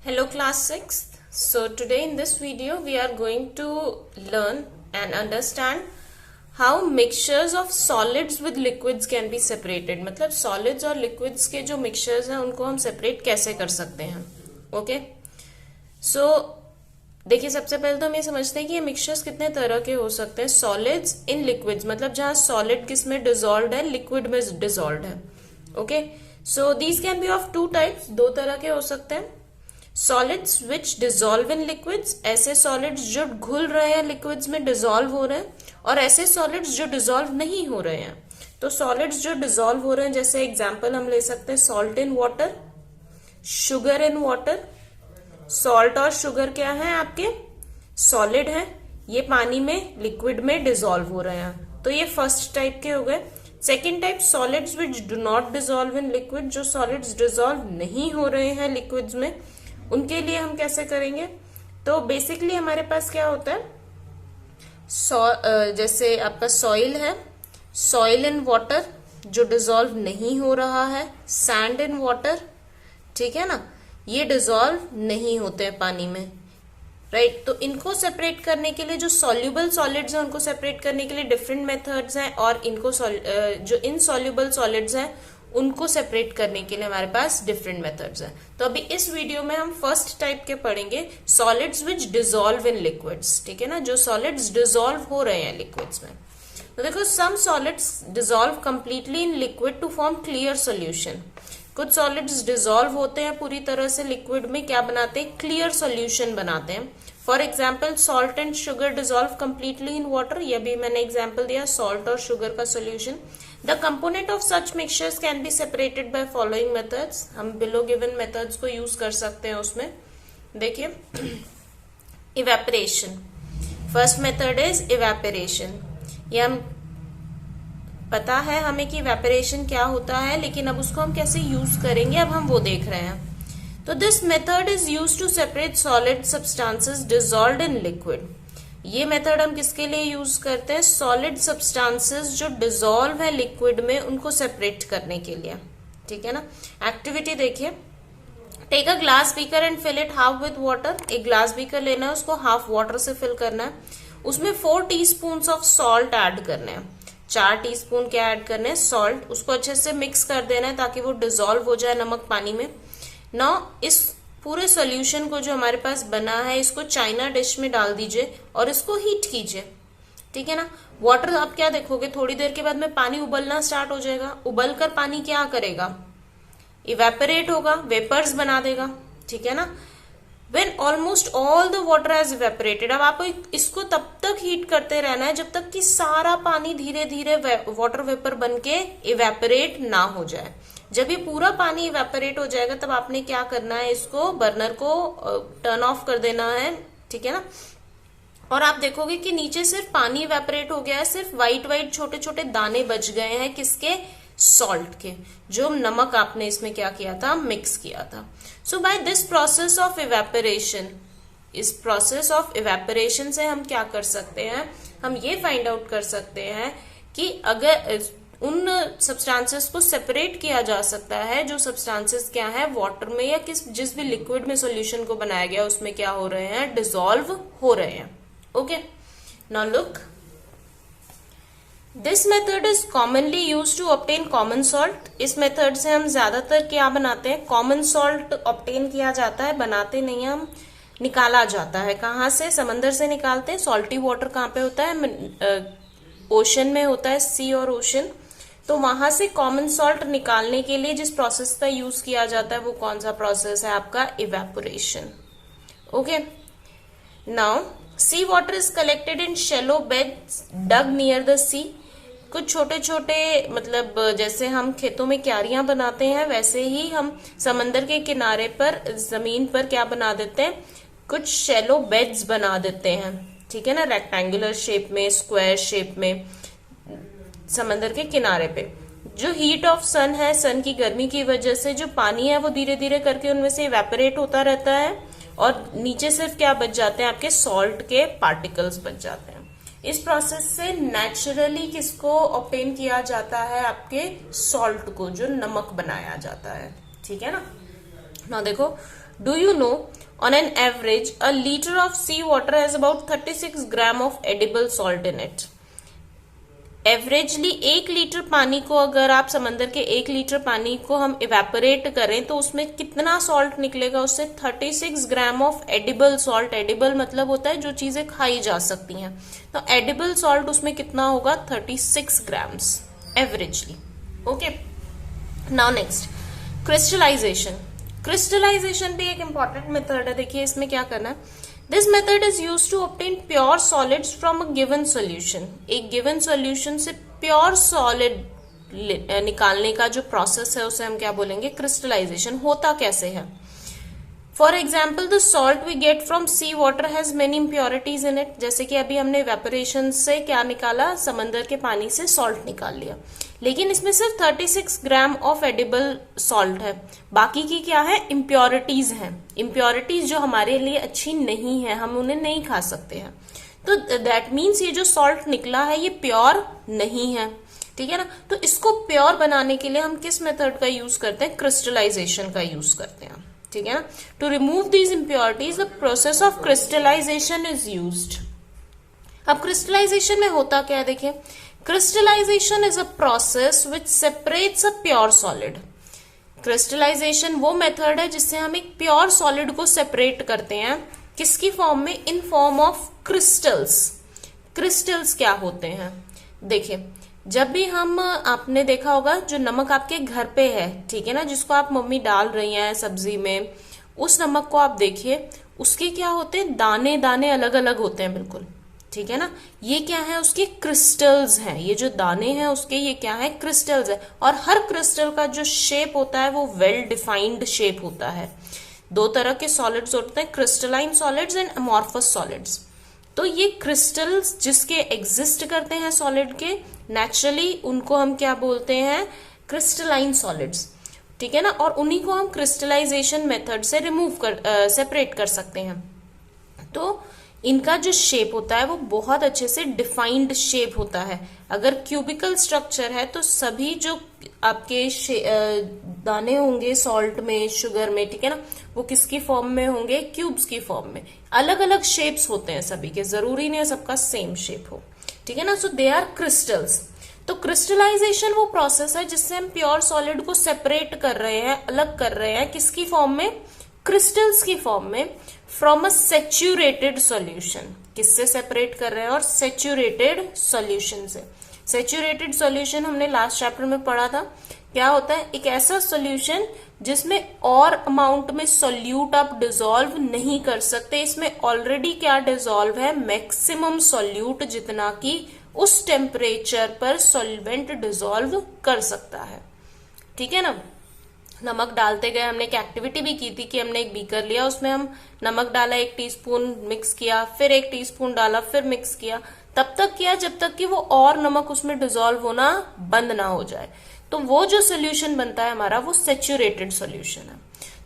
Hello class 6th. So today in this video we are going to learn and understand how mixtures of solids with liquids can be separated. मतलब solids और liquids के जो mixtures हैं उनको हम separate कैसे कर सकते हैं. Okay? So देखिए सबसे पहले तो हम ये समझते हैं कि ये मिक्सचर्स कितने तरह के हो सकते हैं. सॉलिड्स इन लिक्विड्स मतलब जहां सॉलिड किसमें डिसॉल्व्ड है, लिक्विड में डिसॉल्व्ड है. Okay, so these can be of two types, दो तरह के हो सकते हैं. Solids which dissolve in liquids, ऐसे सॉलिड्स जो घुल रहे हैं लिक्विड्स में, डिसॉल्व हो रहे हैं, और ऐसे सॉलिड्स जो डिसॉल्व नहीं हो रहे हैं. तो सॉलिड्स जो डिसॉल्व हो रहे हैं, जैसे एग्जांपल हम ले सकते हैं salt in water, sugar in water. Salt और शुगर क्या है, आपके सॉलिड है, ये पानी में लिक्विड में डिसॉल्व हो रहे हैं. तो ये फर्स्ट टाइप के हो गए. Second type solids which do not dissolve in liquid, जो सॉलिड्स डिसॉल्व नहीं हो रहे हैं लिक्विड्स में, उनके लिए हम कैसे करेंगे. तो बेसिकली हमारे पास क्या होता है, जैसे आपका सॉइल है, सॉइल इन वाटर जो डिसॉल्व नहीं हो रहा है, सैंड इन वाटर, ठीक है ना, ये डिसॉल्व नहीं होते हैं पानी में, राइट. तो इनको सेपरेट करने के लिए जो सॉल्युबल सॉलिड्स हैं उनको सेपरेट करने के लिए डिफरेंट मेथड्स हैं, और इनको जो इनसॉल्युबल सॉलिड्स हैं उनको सेपरेट करने के लिए हमारे पास डिफरेंट मेथड्स हैं. तो अभी इस वीडियो में हम फर्स्ट टाइप के पढ़ेंगे, solids which dissolve in liquids, ठीक है ना, जो सॉलिड्स डिसॉल्व हो रहे हैं लिक्विड्स में. तो देखो, some solids dissolve completely in liquid to form clear solution. कुछ सॉलिड्स डिसॉल्व होते हैं पूरी तरह से लिक्विड में, क्या बनाते हैं, क्लियर सोल्यूशन बनाते हैं. For example salt and sugar dissolve completely in water, यह भी मैंने एग्जाम्पल दिया, सॉल्ट और शुगर का solution. The component of such mixtures can be separated by following methods. हम बिलो गिवन मेथड्स को यूज कर सकते हैं उसमें. देखिए, evaporation, first method is evaporation. ये हम पता है हमें कि इवेपोरेशन क्या होता है, लेकिन अब उसको हम कैसे यूज करेंगे अब हम वो देख रहे हैं. तो this method is used to separate solid substances dissolved in liquid. ये मेथड हम किसके लिए यूज करते हैं, सॉलिड सब्सटेंसेस जो डिसॉल्व है लिक्विड में उनको सेपरेट करने के लिए, ठीक है ना. एक्टिविटी देखिए, take a glass beaker and fill it half with water. एक ग्लास बीकर लेना है, उसको हाफ वाटर से फिल करना है, उसमें 4 टीस्पून ऑफ सॉल्ट ऐड करने हैं. 4 टीस्पून क्या ऐड करने हैं, सॉल्ट. उसको अच्छे से मिक्स कर देना है ताकि वो डिसॉल्व हो जाए नमक पानी में. नाउ इस पूरे सॉल्यूशन को जो हमारे पास बना है, इसको चाइना डिश में डाल दीजिए और इसको हीट कीजिए, ठीक है ना. वाटर आप क्या देखोगे, थोड़ी देर के बाद में पानी उबलना स्टार्ट हो जाएगा. उबलकर पानी क्या करेगा, इवेपोरेट होगा, वेपर्स बना देगा, ठीक है ना. When almost all the water has evaporated, अब आपको इसको तब तक हीट करते रहना है जब तक कि सारा पानी धीरे धीरे वाटर वेपर बन के इवेपोरेट ना हो जाए. जब ये पूरा पानी इवेपोरेट हो जाएगा तब आपने क्या करना है, इसको बर्नर को टर्न ऑफ कर देना है, ठीक है ना. और आप देखोगे कि नीचे सिर्फ पानी इवेपोरेट हो गया है, सिर्फ व्हाइट व्हाइट छोटे छोटे दाने बच गए हैं, किसके, सॉल्ट के, जो नमक आपने इसमें क्या किया था, मिक्स किया था. So by this process of evaporation, इस प्रोसेस ऑफ इवेपोरेशन से हम क्या कर सकते हैं, हम ये फाइंड आउट कर सकते हैं कि अगर उन सब्सटेंसेस को सेपरेट किया जा सकता है जो सब्सटेंसेस क्या है, वाटर में या जिस भी लिक्विड में सॉल्यूशन को बनाया गया उसमें क्या हो रहे हैं, डिसॉल्व हो रहे हैं. Okay, now look, this method is commonly use to obtain common salt. इस मेथड से हम ज्यादातर क्या बनाते हैं, कॉमन सॉल्ट ऑब्टेन किया जाता है, बनाते नहीं हम, निकाला जाता है. कहाँ से, समंदर से निकालते हैं. सॉल्टी वाटर कहाँ पे होता है, ओशन में होता है, सी और ओशन. तो वहां से कॉमन सॉल्ट निकालने के लिए जिस प्रोसेस का यूज किया जाता है वो कौन सा प्रोसेस है, आपका evaporation. Okay, now sea water is collected in shallow beds dug near the sea. कुछ छोटे छोटे, मतलब जैसे हम खेतों में क्यारियां बनाते हैं वैसे ही हम समंदर के किनारे पर जमीन पर क्या बना देते हैं, कुछ शेलो बेड्स बना देते हैं, ठीक है ना, रेक्टेंगुलर शेप में, स्क्वायर शेप में, समंदर के किनारे पे. जो हीट ऑफ सन है, सन की गर्मी की वजह से जो पानी है वो धीरे धीरे करके उनमें से इवेपोरेट होता रहता है और नीचे सिर्फ क्या बच जाते हैं, आपके सॉल्ट के पार्टिकल्स बच जाते हैं. इस प्रोसेस से नेचुरली किसको ऑब्टेन किया जाता है, आपके सॉल्ट को, जो नमक बनाया जाता है, ठीक है ना. ना देखो, do you know on an average a liter of sea water has about 36 gram of edible salt in it. Averagely 1 litre पानी को अगर आप समंदर के 1 लीटर पानी को हम इवेपोरेट करें तो उसमें कितना सॉल्ट निकलेगा, उससे 36 gram of edible salt. Edible मतलब होता है जो चीजें खाई जा सकती हैं, तो एडिबल सॉल्ट उसमें कितना होगा 36 grams averagely. Okay, now next crystallization. Crystallization भी एक इंपॉर्टेंट मेथड है। देखिए इसमें क्या करना है, this method is use to obtain pure solids from a given solution. एक गिवन सोल्यूशन से प्योर सॉलिड निकालने का जो प्रोसेस है उसे हम क्या बोलेंगे, क्रिस्टलाइजेशन। होता कैसे है, for example the salt we get from sea water has many impurities in it. जैसे कि अभी हमने इवेपोरेशन से क्या निकाला, समंदर के पानी से सॉल्ट निकाल लिया, लेकिन इसमें सिर्फ 36 ग्राम ऑफ एडिबल सॉल्ट है, बाकी की क्या है, इम्प्योरिटीज हैं। इम्प्योरिटीज जो हमारे लिए अच्छी नहीं है, हम उन्हें नहीं खा सकते हैं। तो दैट मीन्स ये जो सॉल्ट निकला है ये प्योर नहीं है, ठीक है ना। तो इसको प्योर बनाने के लिए हम किस मेथड का यूज करते हैं, क्रिस्टलाइजेशन का यूज करते हैं, ठीक है ना। To remove these impurities the process of crystallization is used. अब क्रिस्टलाइजेशन में होता क्या है, देखिए crystallization is a process which separates a pure solid. Crystallization वो मेथड है जिससे हम एक प्योर सॉलिड को सेपरेट करते हैं, किसकी फॉर्म में, in form of crystals. Crystals क्या होते हैं, देखिए जब भी हम, आपने देखा होगा जो नमक आपके घर पे है, ठीक है ना, जिसको आप मम्मी डाल रही हैं सब्जी में, उस नमक को आप देखिए उसके क्या होते हैं, दाने दाने अलग अलग होते हैं बिल्कुल, ठीक है ना। ये क्या है, उसके क्रिस्टल्स हैं। ये जो दाने हैं उसके ये क्या है, क्रिस्टल्स है। और हर क्रिस्टल का जो शेप होता है वो वेल डिफाइंड शेप होता है। दो तरह के सॉलिड्स होते हैं, crystalline solids and amorphous solids. तो ये क्रिस्टल्स जिसके एग्जिस्ट करते हैं सॉलिड के, नेचुरली उनको हम क्या बोलते हैं, क्रिस्टलाइन सॉलिड्स, ठीक है ना। और उन्हीं को हम क्रिस्टलाइजेशन मेथड से रिमूव कर सेपरेट कर सकते हैं। तो इनका जो शेप होता है वो बहुत अच्छे से डिफाइंड शेप होता है। अगर क्यूबिकल स्ट्रक्चर है तो सभी जो आपके दाने होंगे सॉल्ट में, शुगर में, ठीक है ना, वो किसकी फॉर्म में होंगे, क्यूब्स की फॉर्म में। अलग अलग शेप्स होते हैं सभी के, जरूरी नहीं है सबका सेम शेप हो, ठीक है ना। सो दे आर क्रिस्टल्स। तो क्रिस्टलाइजेशन वो प्रोसेस है जिससे हम प्योर सॉलिड को सेपरेट कर रहे हैं, अलग कर रहे हैं, किसकी फॉर्म में, क्रिस्टल्स की फॉर्म में, फ्रॉम अ सेचुरेटेड सॉल्यूशन। किससे सेपरेट कर रहे हैं, और सेचुरेटेड सॉल्यूशन से। सेचुरेटेड सॉल्यूशन हमने लास्ट चैप्टर में पढ़ा था, क्या होता है, एक ऐसा सॉल्यूशन जिसमें और अमाउंट में सॉल्यूट आप डिसॉल्व नहीं कर सकते। इसमें ऑलरेडी क्या डिसॉल्व है, मैक्सिमम सॉल्यूट जितना कि उस टेम्परेचर पर सॉल्वेंट डिसॉल्व कर सकता है, ठीक है ना। नमक डालते गए, हमने एक एक्टिविटी भी की थी कि हमने एक बीकर लिया, उसमें हम नमक डाला, 1 टीस्पून मिक्स किया, फिर 1 टीस्पून डाला, फिर मिक्स किया, तब तक किया जब तक कि वो और नमक उसमें डिसॉल्व होना बंद ना हो जाए। तो वो जो सोल्यूशन बनता है हमारा, वो सेचुरेटेड सोल्यूशन है।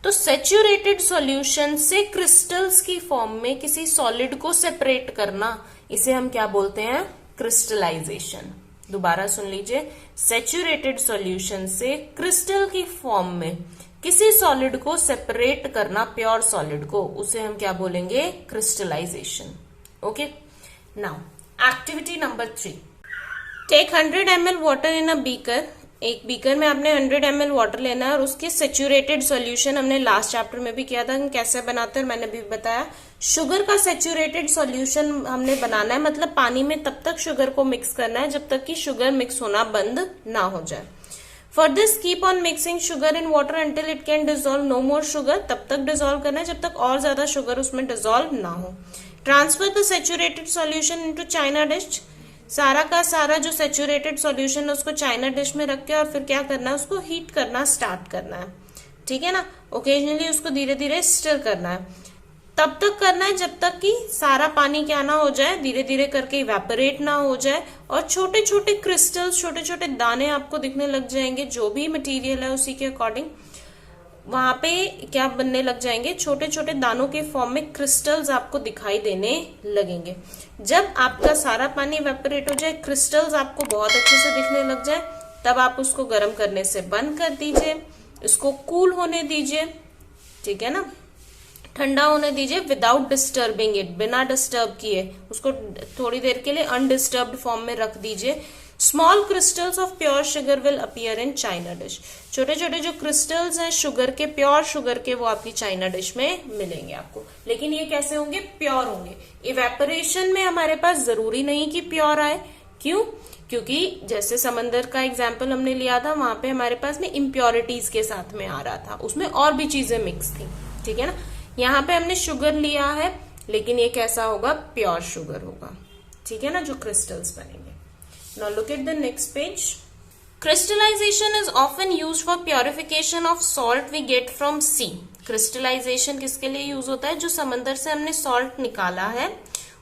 तो सेचुरेटेड सॉल्यूशन से क्रिस्टल्स की फॉर्म में किसी सॉलिड को सेपरेट करना, इसे हम क्या बोलते हैं, क्रिस्टलाइजेशन। दोबारा सुन लीजिए, सेचुरेटेड सॉल्यूशन से क्रिस्टल की फॉर्म में किसी सॉलिड को सेपरेट करना, प्योर सॉलिड को, उसे हम क्या बोलेंगे, crystallization. Okay, now activity number 3, take 100 ml water in a beaker. एक बीकर में आपने 100 ml वाटर लेना है और उसके सेचुरेटेड सॉल्यूशन, हमने लास्ट चैप्टर में भी किया था हम कैसे बनाते हैं, और मैंने भी बताया। शुगर का सेचुरेटेड सॉल्यूशन हमने बनाना है, मतलब पानी में तब तक शुगर को मिक्स करना है जब तक कि शुगर मिक्स होना बंद ना हो जाए। For this keep on mixing sugar in water until it can dissolve no more sugar. तब तक डिसॉल्व करना है जब तक और ज्यादा शुगर उसमें डिसॉल्व ना हो। Transfer the saturated solution into China dish. सारा का सारा जो सेचुरेटेड सॉल्यूशन है उसको चाइना डिश में रख के और फिर क्या करना है, उसको हीट करना स्टार्ट करना है, ठीक है ना। ओकेजनली उसको धीरे धीरे स्टर करना है, तब तक करना है जब तक कि सारा पानी क्या ना हो जाए, धीरे धीरे करके इवेपोरेट ना हो जाए और छोटे छोटे क्रिस्टल्स, छोटे छोटे दाने आपको दिखने लग जाएंगे। जो भी मटेरियल है उसी के अकॉर्डिंग वहां पे क्या बनने लग जाएंगे, छोटे छोटे दानों के फॉर्म में क्रिस्टल्स आपको दिखाई देने लगेंगे। जब आपका सारा पानी इवेपोरेट हो जाए, क्रिस्टल्स आपको बहुत अच्छे से दिखने लग जाए, तब आप उसको गर्म करने से बंद कर दीजिए, इसको कूल होने दीजिए, ठीक है ना। ठंडा होने दीजिए विदाउट डिस्टर्बिंग इट, बिना डिस्टर्ब किए उसको थोड़ी देर के लिए अनडिस्टर्ब्ड फॉर्म में रख दीजिए। Small crystals of pure sugar will appear in China dish. छोटे छोटे जो क्रिस्टल्स हैं शुगर के, प्योर शुगर के, वो आपकी चाइना डिश में मिलेंगे आपको। लेकिन ये कैसे होंगे? प्योर होंगे। इवेपोरेशन में हमारे पास जरूरी नहीं कि प्योर आए। क्यों? क्योंकि जैसे समंदर का एग्जाम्पल हमने लिया था, वहां पे हमारे पास में इम्प्योरिटीज के साथ में आ रहा था, उसमें और भी चीजें मिक्स थी, ठीक है ना। यहाँ पे हमने शुगर लिया है, लेकिन ये कैसा होगा? प्योर शुगर होगा, ठीक है ना, जो क्रिस्टल्स बनेंगे। Now look at the next page. Crystallization is often used for purification of salt we get from sea. Crystallization किसके लिए यूज होता है? जो समंदर से हमने सॉल्ट निकाला है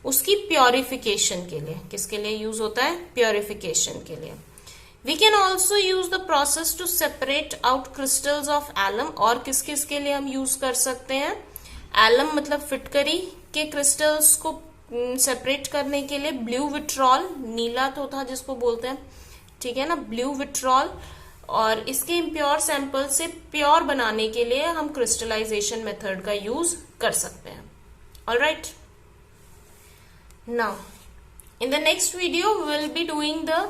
उसकी प्योरिफिकेशन के लिए। किसके लिए यूज होता है? प्योरिफिकेशन के लिए। We can also use the process to separate out crystals of alum। और किस किस के लिए हम यूज कर सकते हैं? एलम मतलब फिटकरी के क्रिस्टल्स को सेपरेट करने के लिए ब्लू विट्रॉल, नीला तोता जिसको बोलते हैं, ठीक है ना, ब्लू विट्रॉल। और इसके इम्प्योर सैंपल से प्योर बनाने के लिए हम क्रिस्टलाइजेशन मेथड का यूज कर सकते हैं। Alright, now in the next video we will be doing the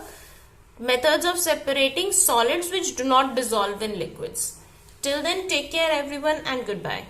methods of separating solids which do not dissolve in liquids. Till then, take care everyone and goodbye.